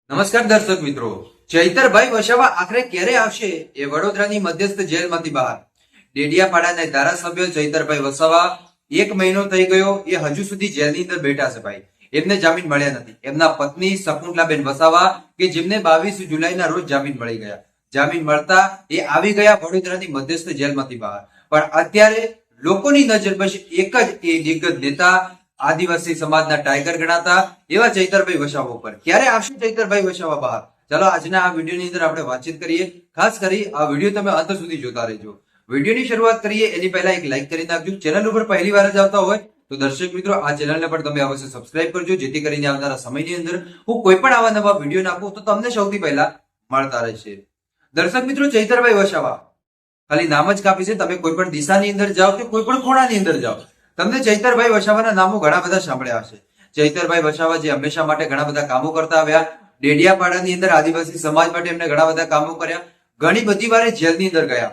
નમસ્કાર દર્શક મિત્રો, ચૈતરભાઈ વસાવા આખરે ક્યારે આવશે એ વડોદરાની મધ્યસ્થ જેલમાંથી બહાર. ડેડિયાપાડાના ધારાસભ્ય ચૈતરભાઈ વસાવા 1 મહિનો થઈ ગયો, એ હજુ સુધી જેલની અંદર બેઠા છે ભાઈ. એમને જામીન મળ્યા નથી. એમના પત્ની શકુંતલાબેન વસાવા કે જેમને 22 જુલાઈના રોજ જામીન મળી ગયા. જામીન મળતા એ આવી ગયા વડોદરાની મધ્યસ્થ જેલમાંથી બહાર. પણ અત્યારે લોકોની નજર બસ એક જ એ દિગ્ગજ નેતા, આદિવાસી સમાજના ટાઈગર ગણાતા એવા ચૈતરભાઈ વસાવા ઉપર ક્યારે આવશે ચૈતરભાઈ વસાવા બહાર? ચાલો આજના આ વિડીયોની અંદર આપણે વાતચીત કરીએ. ખાસ કરી આ વિડીયો તમે અંત સુધી જોતા રહેજો. વિડીયોની શરૂઆત કરીએ એની પહેલા એક લાઈક કરી નાખજો. ચેનલ ઉપર પહેલી વાર જ આવતા હોય તો દર્શક મિત્રો આ ચેનલને પણ તમે અવશ્ય સબસ્ક્રાઇબ કરજો, જેથી કરીને આવનારા સમયની અંદર હું કોઈ પણ આવા નવા વિડીયો નાખું તો તમને સૌથી પહેલા મળતા રહેશે. દર્શક મિત્રો, ચૈતરભાઈ વસાવા ખાલી નામ જ કાપી છે. તમે કોઈ પણ દિશાની અંદર જાઓ કે કોઈ પણ ખૂણાની અંદર જાઓ, તમને ચૈતરભાઈ વસાવાના નામો ઘણા બધા સાંભળ્યા હશે. ચૈતરભાઈ વસાવા જે હંમેશા માટે ઘણા બધા કામો કરતા આવ્યા. ડેડિયાપાડાની અંદર આદિવાસી સમાજ માટે એમને ઘણા બધા કામો કર્યા. ઘણી બધી વાર જેલની અંદર ગયા.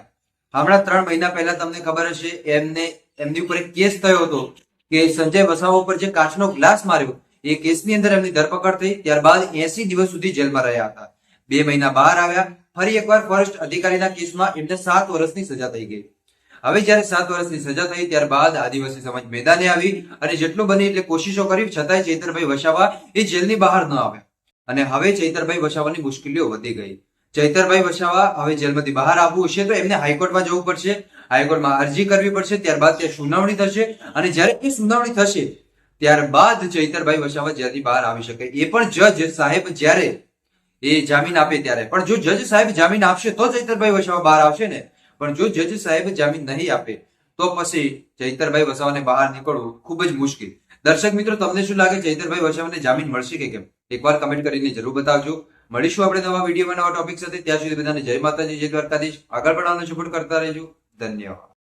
હમણાં 3 મહિના પહેલા તમને ખબર હશે એમની ઉપર એક કેસ થયો હતો કે સંજય વસાવા ઉપર જે કાચનો ગ્લાસ માર્યો, એ કેસની અંદર એમની ધરપકડ થઈ. ત્યારબાદ 80 દિવસ સુધી જેલમાં રહ્યા હતા. 2 મહિના બહાર આવ્યા. ફરી એકવાર ફોરેસ્ટ અધિકારીના કેસમાં એમને 7 વર્ષની સજા થઈ ગઈ. હવે જયારે 7 વર્ષની સજા થઈ ત્યારબાદ આદિવાસી સમાજ મેદાને આવી અને જેટલું બને એટલે કોશિશો કરી, છતાંય ચૈતરભાઈ વસાવા એ જેલની બહાર ન આવ્યા. અને હવે ચૈતરભાઈ વસાવાની મુશ્કેલીઓ વધી ગઈ. ચૈતરભાઈ વસાવા હવે જેલમાંથી બહાર આવવું હશે તો એમને હાઈકોર્ટમાં જવું પડશે. હાઈકોર્ટમાં અરજી કરવી પડશે. ત્યારબાદ ત્યાં સુનાવણી થશે અને જયારે એ સુનાવણી થશે ત્યારબાદ ચૈતરભાઈ વસાવા જેલથી બહાર આવી શકે. એ પણ જજ સાહેબ જયારે એ જામીન આપે ત્યારે. પણ જો જજ સાહેબ જામીન આપશે તો ચૈતરભાઈ વસાવા બહાર આવશે ને. પણ જો જજ સાહેબ જામીન નહીં આપે તો પછી ચૈતરભાઈ વસાવાને બહાર નીકળવું ખૂબ જ મુશ્કેલ. દર્શક મિત્રો, તમને શું લાગે, ચૈતરભાઈ વસાવાને જામીન મળશે કે કેમ? એકવાર કમેન્ટ કરીને જરૂર બતાવજો. મળીશું આપણે નવા વિડીયોમાં નવા ટોપિક સાથે. ત્યાં સુધી બધાને જય માતાજી, જય દ્વારકાધીશ. આગળ પણ આનો સપોર્ટ કરતા રહેજો. ધન્યવાદ.